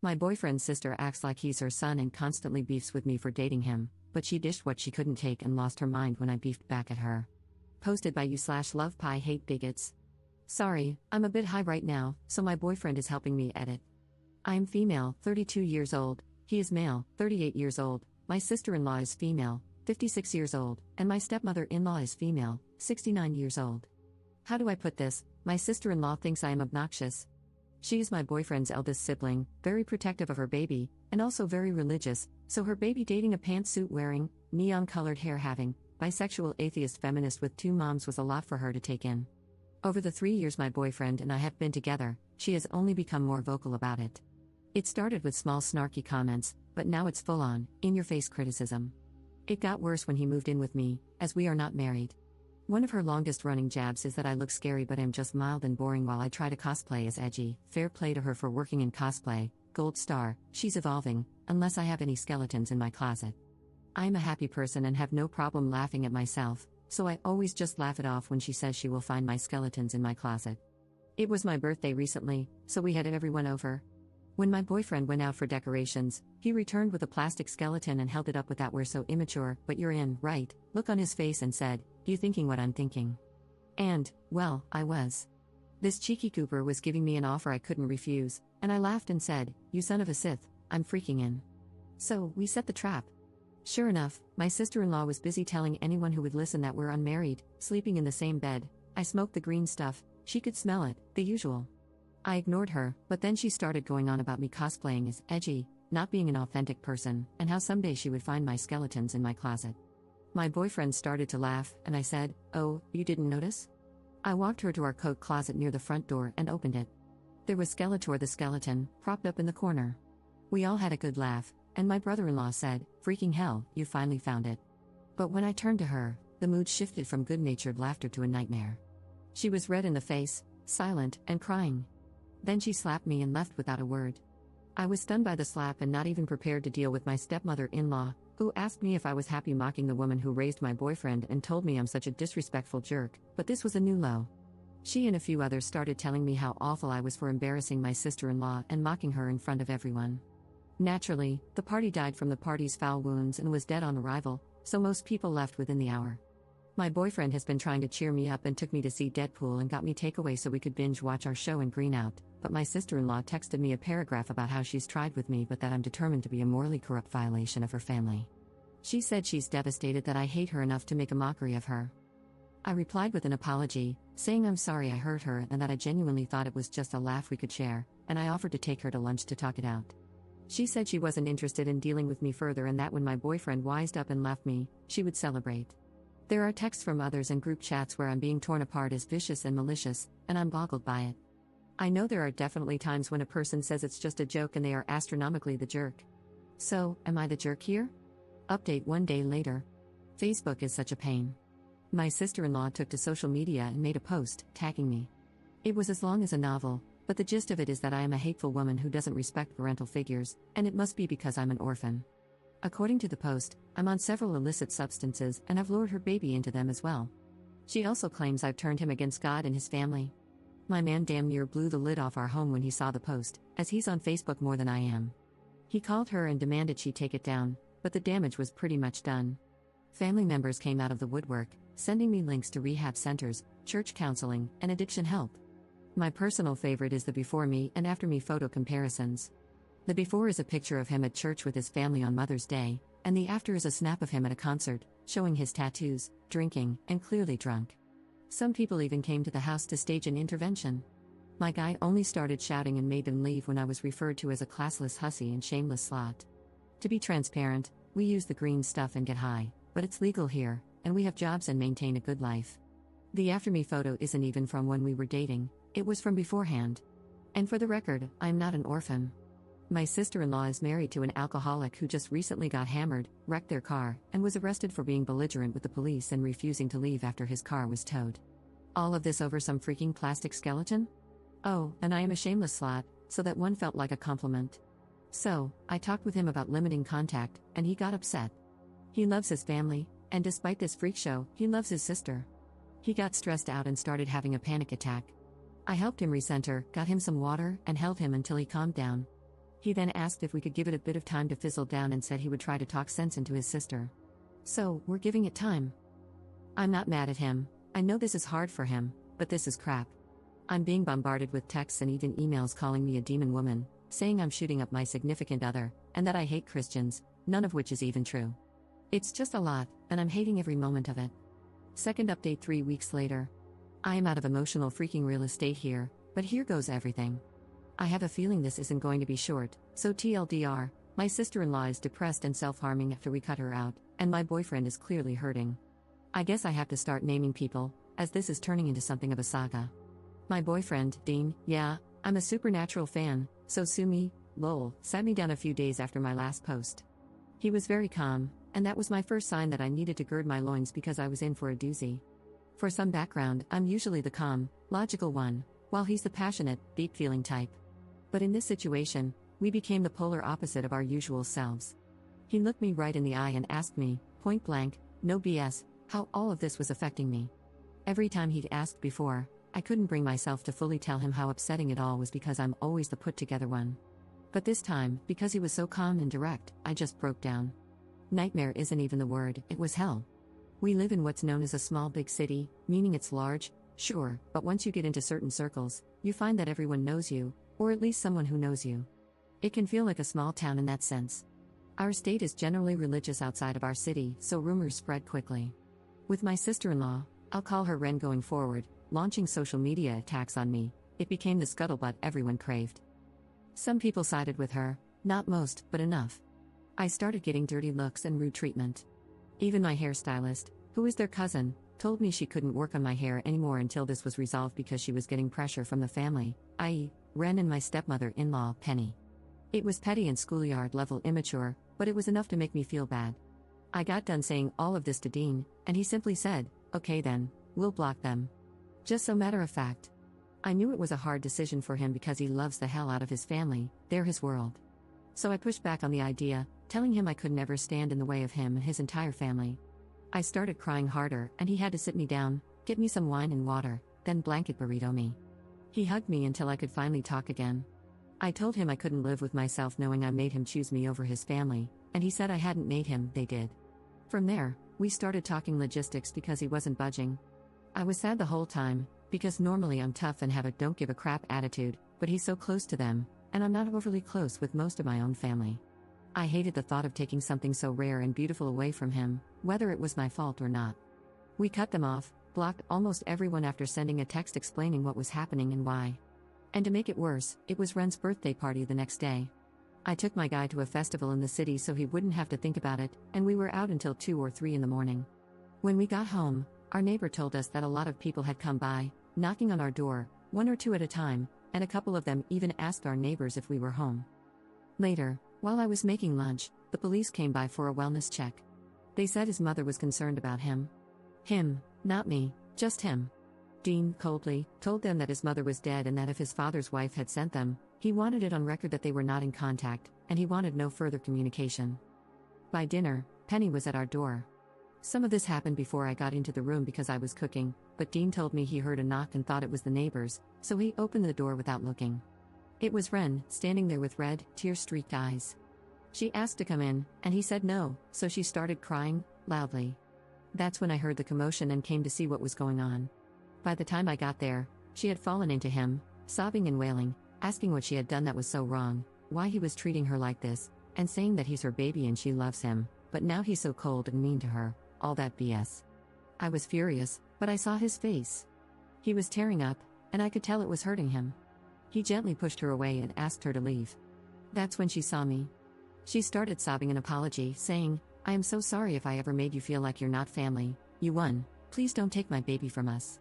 My boyfriend's sister acts like he's her son and constantly beefs with me for dating him, but she dished what she couldn't take and lost her mind when I beefed back at her. Posted by you/lovepie-hate-bigots. Sorry, I'm a bit high right now, so my boyfriend is helping me edit. I am female, 32 years old, he is male, 38 years old, my sister-in-law is female, 56 years old, and my stepmother-in-law is female, 69 years old. How do I put this? My sister-in-law thinks I am obnoxious. She is my boyfriend's eldest sibling, very protective of her baby, and also very religious, so her baby dating a pantsuit wearing, neon-colored hair having, bisexual atheist feminist with two moms was a lot for her to take in. Over the 3 years my boyfriend and I have been together, she has only become more vocal about it. It started with small snarky comments, but now it's full-on, in-your-face criticism. It got worse when he moved in with me, as we are not married. One of her longest-running jabs is that I look scary but am just mild and boring while I try to cosplay as edgy. Fair play to her for working in cosplay, gold star, she's evolving, unless I have any skeletons in my closet. I am a happy person and have no problem laughing at myself, so I always just laugh it off when she says she will find my skeletons in my closet. It was my birthday recently, so we had everyone over. When my boyfriend went out for decorations, he returned with a plastic skeleton and held it up with that "we're so immature, but you're in, right?" look on his face and said, "You thinking what I'm thinking?" And, well, I was. This cheeky Cooper was giving me an offer I couldn't refuse, and I laughed and said, "You son of a Sith, I'm freaking in." So, we set the trap. Sure enough, my sister-in-law was busy telling anyone who would listen that we're unmarried, sleeping in the same bed. I smoked the green stuff, she could smell it, the usual. I ignored her, but then she started going on about me cosplaying as edgy, not being an authentic person, and how someday she would find my skeletons in my closet. My boyfriend started to laugh, and I said, "Oh, you didn't notice?" I walked her to our coat closet near the front door and opened it. There was Skeletor the skeleton, propped up in the corner. We all had a good laugh, and my brother-in-law said, "Freaking hell, you finally found it." But when I turned to her, the mood shifted from good-natured laughter to a nightmare. She was red in the face, silent, and crying. Then she slapped me and left without a word. I was stunned by the slap and not even prepared to deal with my stepmother-in-law, who asked me if I was happy mocking the woman who raised my boyfriend and told me I'm such a disrespectful jerk, but this was a new low. She and a few others started telling me how awful I was for embarrassing my sister-in-law and mocking her in front of everyone. Naturally, the party died from the party's foul wounds and was dead on arrival, so most people left within the hour. My boyfriend has been trying to cheer me up and took me to see Deadpool and got me takeaway so we could binge watch our show and green out, but my sister-in-law texted me a paragraph about how she's tried with me but that I'm determined to be a morally corrupt violation of her family. She said she's devastated that I hate her enough to make a mockery of her. I replied with an apology, saying I'm sorry I hurt her and that I genuinely thought it was just a laugh we could share, and I offered to take her to lunch to talk it out. She said she wasn't interested in dealing with me further and that when my boyfriend wised up and left me, she would celebrate. There are texts from others and group chats where I'm being torn apart as vicious and malicious, and I'm boggled by it. I know there are definitely times when a person says it's just a joke and they are astronomically the jerk. So, am I the jerk here? Update 1 day later. Facebook is such a pain. My sister-in-law took to social media and made a post, tagging me. It was as long as a novel, but the gist of it is that I am a hateful woman who doesn't respect parental figures, and it must be because I'm an orphan. According to the post, I'm on several illicit substances and I've lured her baby into them as well. She also claims I've turned him against God and his family. My man damn near blew the lid off our home when he saw the post, as he's on Facebook more than I am. He called her and demanded she take it down, but the damage was pretty much done. Family members came out of the woodwork, sending me links to rehab centers, church counseling, and addiction help. My personal favorite is the before me and after me photo comparisons. The before is a picture of him at church with his family on Mother's Day, and the after is a snap of him at a concert, showing his tattoos, drinking, and clearly drunk. Some people even came to the house to stage an intervention. My guy only started shouting and made them leave when I was referred to as a classless hussy and shameless slut. To be transparent, we use the green stuff and get high, but it's legal here, and we have jobs and maintain a good life. The after me photo isn't even from when we were dating, it was from beforehand. And for the record, I'm not an orphan. My sister-in-law is married to an alcoholic who just recently got hammered, wrecked their car, and was arrested for being belligerent with the police and refusing to leave after his car was towed. All of this over some freaking plastic skeleton? Oh, and I am a shameless slut, so that one felt like a compliment. So, I talked with him about limiting contact, and he got upset. He loves his family, and despite this freak show, he loves his sister. He got stressed out and started having a panic attack. I helped him recenter, got him some water, and held him until he calmed down. He then asked if we could give it a bit of time to fizzle down and said he would try to talk sense into his sister. So, we're giving it time. I'm not mad at him. I know this is hard for him, but this is crap. I'm being bombarded with texts and even emails calling me a demon woman, saying I'm shooting up my significant other, and that I hate Christians, none of which is even true. It's just a lot, and I'm hating every moment of it. Second update 3 weeks later. I am out of emotional freaking real estate here, but here goes everything. I have a feeling this isn't going to be short, so TLDR, my sister-in-law is depressed and self-harming after we cut her out, and my boyfriend is clearly hurting. I guess I have to start naming people, as this is turning into something of a saga. My boyfriend, Dean, yeah, I'm a Supernatural fan, so sue me, lol, sat me down a few days after my last post. He was very calm, and that was my first sign that I needed to gird my loins because I was in for a doozy. For some background, I'm usually the calm, logical one, while he's the passionate, deep-feeling type. But in this situation, we became the polar opposite of our usual selves. He looked me right in the eye and asked me, point blank, no BS, how all of this was affecting me. Every time he'd asked before, I couldn't bring myself to fully tell him how upsetting it all was because I'm always the put-together one. But this time, because he was so calm and direct, I just broke down. Nightmare isn't even the word, it was hell. We live in what's known as a small big city, meaning it's large, sure, but once you get into certain circles, you find that everyone knows you, or at least someone who knows you. It can feel like a small town in that sense. Our state is generally religious outside of our city, so rumors spread quickly. With my sister-in-law, I'll call her Ren going forward, launching social media attacks on me, it became the scuttlebutt everyone craved. Some people sided with her, not most, but enough. I started getting dirty looks and rude treatment. Even my hairstylist, who is their cousin, told me she couldn't work on my hair anymore until this was resolved because she was getting pressure from the family, i.e., Ren and my stepmother-in-law, Penny. It was petty and schoolyard-level immature, but it was enough to make me feel bad. I got done saying all of this to Dean, and he simply said, okay then, we'll block them. Just so matter of fact. I knew it was a hard decision for him because he loves the hell out of his family, they're his world. So I pushed back on the idea, telling him I could never stand in the way of him and his entire family. I started crying harder, and he had to sit me down, get me some wine and water, then blanket burrito me. He hugged me until I could finally talk again. I told him I couldn't live with myself knowing I made him choose me over his family, and he said I hadn't made him, they did. From there, we started talking logistics because he wasn't budging. I was sad the whole time, because normally I'm tough and have a don't give a crap attitude, but he's so close to them, and I'm not overly close with most of my own family. I hated the thought of taking something so rare and beautiful away from him, whether it was my fault or not. We cut them off, blocked almost everyone after sending a text explaining what was happening and why. And to make it worse, it was Ren's birthday party the next day. I took my guy to a festival in the city so he wouldn't have to think about it, and we were out until 2 or 3 in the morning. When we got home, our neighbor told us that a lot of people had come by, knocking on our door, 1 or 2 at a time, and a couple of them even asked our neighbors if we were home. Later, while I was making lunch, the police came by for a wellness check. They said his mother was concerned about him. Him, not me, just him. Dean, coldly, told them that his mother was dead and that if his father's wife had sent them, he wanted it on record that they were not in contact, and he wanted no further communication. By dinner, Penny was at our door. Some of this happened before I got into the room because I was cooking, but Dean told me he heard a knock and thought it was the neighbors, so he opened the door without looking. It was Ren, standing there with red, tear-streaked eyes. She asked to come in, and he said no, so she started crying, loudly. That's when I heard the commotion and came to see what was going on. By the time I got there, she had fallen into him, sobbing and wailing, asking what she had done that was so wrong, why he was treating her like this, and saying that he's her baby and she loves him, but now he's so cold and mean to her, all that BS. I was furious, but I saw his face. He was tearing up, and I could tell it was hurting him. He gently pushed her away and asked her to leave. That's when she saw me. She started sobbing an apology, saying, I am so sorry if I ever made you feel like you're not family, you won, please don't take my baby from us.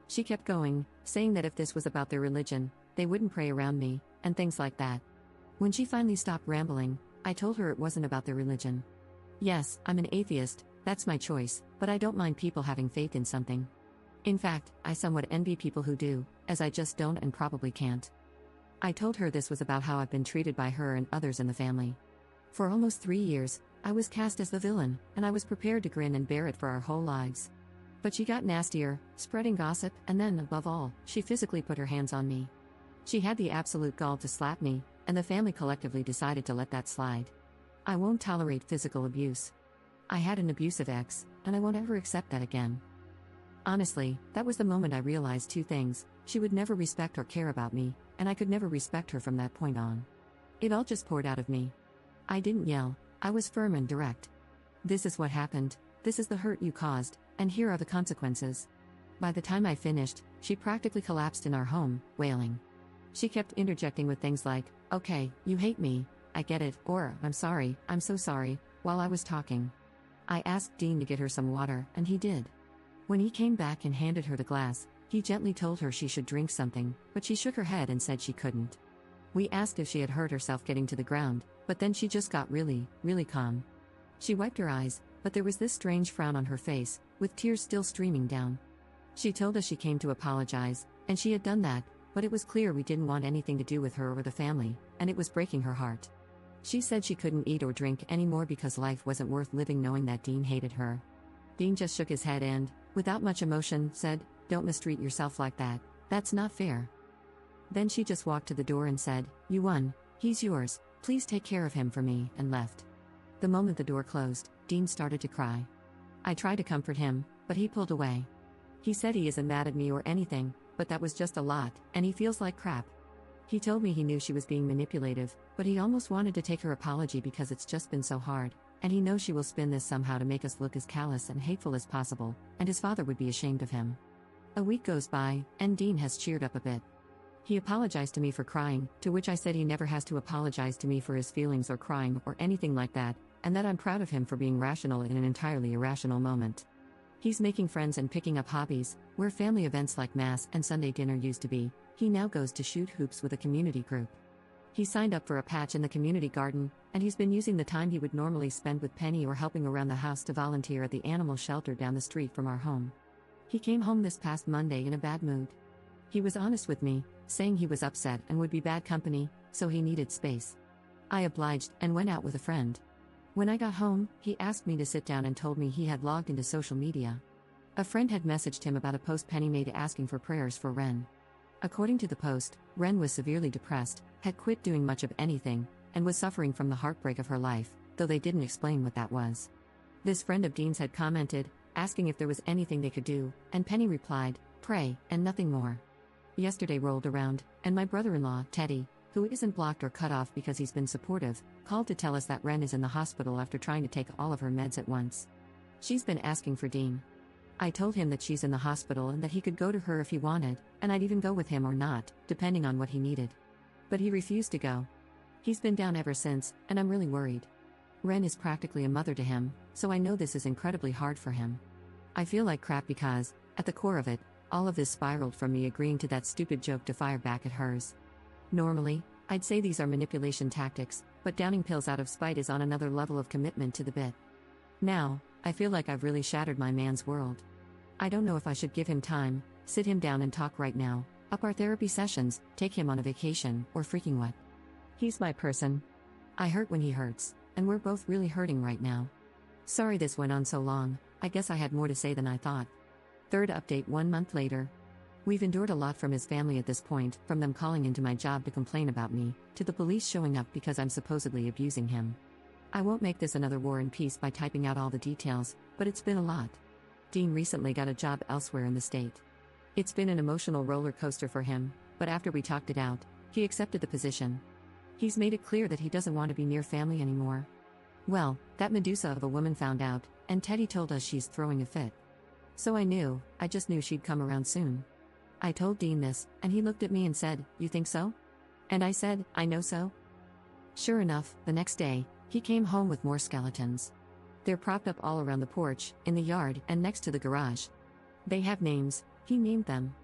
She kept going, saying that if this was about their religion, they wouldn't pray around me, and things like that. When she finally stopped rambling, I told her it wasn't about their religion. Yes, I'm an atheist, that's my choice, but I don't mind people having faith in something. In fact, I somewhat envy people who do, as I just don't and probably can't. I told her this was about how I've been treated by her and others in the family. For almost 3 years, I was cast as the villain, and I was prepared to grin and bear it for our whole lives. But she got nastier, spreading gossip, and then, above all, she physically put her hands on me. She had the absolute gall to slap me, and the family collectively decided to let that slide. I won't tolerate physical abuse. I had an abusive ex, and I won't ever accept that again. Honestly, that was the moment I realized two things: she would never respect or care about me, and I could never respect her from that point on. It all just poured out of me. I didn't yell, I was firm and direct. This is what happened, this is the hurt you caused, and here are the consequences. By the time I finished, she practically collapsed in our home, wailing. She kept interjecting with things like, "Okay, you hate me, I get it," or "I'm sorry, I'm so sorry," while I was talking. I asked Dean to get her some water, and he did. When he came back and handed her the glass, he gently told her she should drink something, but she shook her head and said she couldn't. We asked if she had hurt herself getting to the ground, but then she just got really, really calm. She wiped her eyes, but there was this strange frown on her face, with tears still streaming down. She told us she came to apologize, and she had done that, but it was clear we didn't want anything to do with her or the family, and it was breaking her heart. She said she couldn't eat or drink anymore because life wasn't worth living knowing that Dean hated her. Dean just shook his head and, without much emotion, said, "Don't mistreat yourself like that, that's not fair." Then she just walked to the door and said, "You won, he's yours, please take care of him for me," and left. The moment the door closed, Dean started to cry. I tried to comfort him, but he pulled away. He said he isn't mad at me or anything, but that was just a lot, and he feels like crap. He told me he knew she was being manipulative, but he almost wanted to take her apology because it's just been so hard, and he knows she will spin this somehow to make us look as callous and hateful as possible, and his father would be ashamed of him. A week goes by, and Dean has cheered up a bit. He apologized to me for crying, to which I said he never has to apologize to me for his feelings or crying or anything like that, and that I'm proud of him for being rational in an entirely irrational moment. He's making friends and picking up hobbies, where family events like Mass and Sunday dinner used to be. He now goes to shoot hoops with a community group. He signed up for a patch in the community garden, and he's been using the time he would normally spend with Penny or helping around the house to volunteer at the animal shelter down the street from our home. He came home this past Monday in a bad mood. He was honest with me, saying he was upset and would be bad company, so he needed space. I obliged and went out with a friend. When I got home, he asked me to sit down and told me he had logged into social media. A friend had messaged him about a post Penny made asking for prayers for Ren. According to the post, Ren was severely depressed, had quit doing much of anything, and was suffering from the heartbreak of her life, though they didn't explain what that was. This friend of Dean's had commented, asking if there was anything they could do, and Penny replied, "Pray, and nothing more." Yesterday rolled around, and my brother-in-law, Teddy, who isn't blocked or cut off because he's been supportive, called to tell us that Ren is in the hospital after trying to take all of her meds at once. She's been asking for Dean. I told him that she's in the hospital and that he could go to her if he wanted, and I'd even go with him or not, depending on what he needed. But he refused to go. He's been down ever since, and I'm really worried. Ren is practically a mother to him, so I know this is incredibly hard for him. I feel like crap because, at the core of it, all of this spiraled from me agreeing to that stupid joke to fire back at hers. Normally, I'd say these are manipulation tactics, but downing pills out of spite is on another level of commitment to the bit. Now, I feel like I've really shattered my man's world. I don't know if I should give him time, sit him down and talk right now, up our therapy sessions, take him on a vacation, or freaking what. He's my person. I hurt when he hurts, and we're both really hurting right now. Sorry this went on so long, I guess I had more to say than I thought. Third update 1 month later. We've endured a lot from his family at this point, from them calling into my job to complain about me, to the police showing up because I'm supposedly abusing him. I won't make this another War and Peace by typing out all the details, but it's been a lot. Dean recently got a job elsewhere in the state. It's been an emotional roller coaster for him, but after we talked it out, he accepted the position. He's made it clear that he doesn't want to be near family anymore. Well, that Medusa of a woman found out, and Teddy told us she's throwing a fit. So I just knew she'd come around soon. I told Dean this, and he looked at me and said, "You think so?" And I said, "I know so." Sure enough, the next day, he came home with more skeletons. They're propped up all around the porch, in the yard, and next to the garage. They have names, he named them.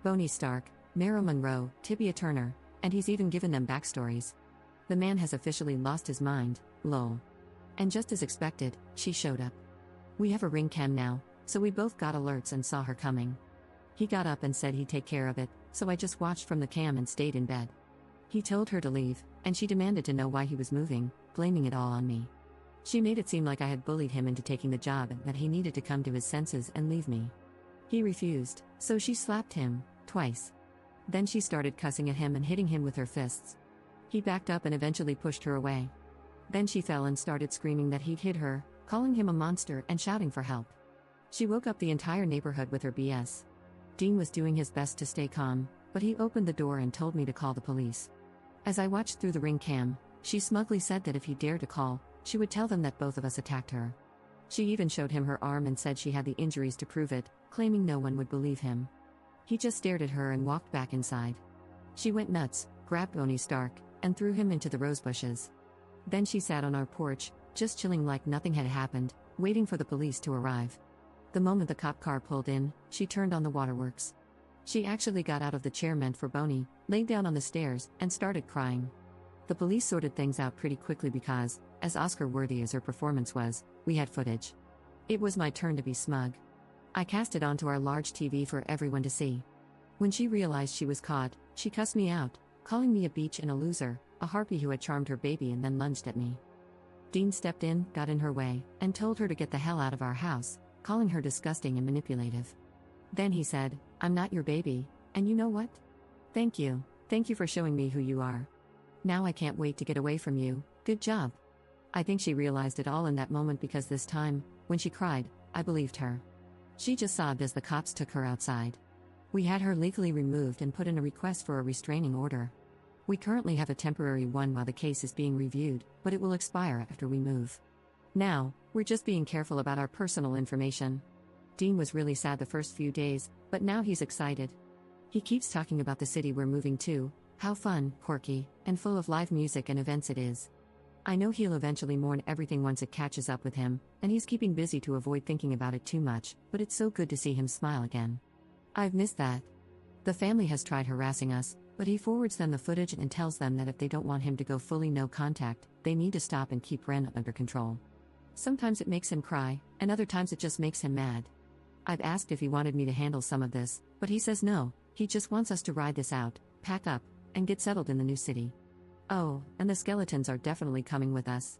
Boney Stark, Marilyn Monroe, Tibia Turner, and he's even given them backstories. The man has officially lost his mind, lol. And just as expected, she showed up. We have a ring cam now, so we both got alerts and saw her coming. He got up and said he'd take care of it, so I just watched from the cam and stayed in bed. He told her to leave, and she demanded to know why he was moving, blaming it all on me. She made it seem like I had bullied him into taking the job and that he needed to come to his senses and leave me. He refused, so she slapped him, twice. Then she started cussing at him and hitting him with her fists. He backed up and eventually pushed her away. Then she fell and started screaming that he'd hit her, calling him a monster and shouting for help. She woke up the entire neighborhood with her BS. Dean was doing his best to stay calm, but he opened the door and told me to call the police. As I watched through the ring cam, she smugly said that if he dared to call, she would tell them that both of us attacked her. She even showed him her arm and said she had the injuries to prove it, claiming no one would believe him. He just stared at her and walked back inside. She went nuts, grabbed Bonnie Stark, and threw him into the rosebushes. Then she sat on our porch, just chilling like nothing had happened, waiting for the police to arrive. The moment the cop car pulled in, she turned on the waterworks. She actually got out of the chair meant for Bonnie, laid down on the stairs, and started crying. The police sorted things out pretty quickly because, as Oscar-worthy as her performance was, we had footage. It was my turn to be smug. I cast it onto our large TV for everyone to see. When she realized she was caught, she cussed me out, calling me a beach and a loser, a harpy who had charmed her baby, and then lunged at me. Dean stepped in, got in her way, and told her to get the hell out of our house, calling her disgusting and manipulative. Then he said, "I'm not your baby, and you know what? Thank you. Thank you for showing me who you are. Now I can't wait to get away from you. Good job." I think she realized it all in that moment because this time, when she cried, I believed her. She just sobbed as the cops took her outside. We had her legally removed and put in a request for a restraining order. We currently have a temporary one while the case is being reviewed, but it will expire after we move. Now, we're just being careful about our personal information. Dean was really sad the first few days, but now he's excited. He keeps talking about the city we're moving to, how fun, quirky, and full of live music and events it is. I know he'll eventually mourn everything once it catches up with him, and he's keeping busy to avoid thinking about it too much, but it's so good to see him smile again. I've missed that. The family has tried harassing us, but he forwards them the footage and tells them that if they don't want him to go fully no contact, they need to stop and keep Ren under control. Sometimes it makes him cry, and other times it just makes him mad. I've asked if he wanted me to handle some of this, but he says no, he just wants us to ride this out, pack up, and get settled in the new city. Oh, and the skeletons are definitely coming with us.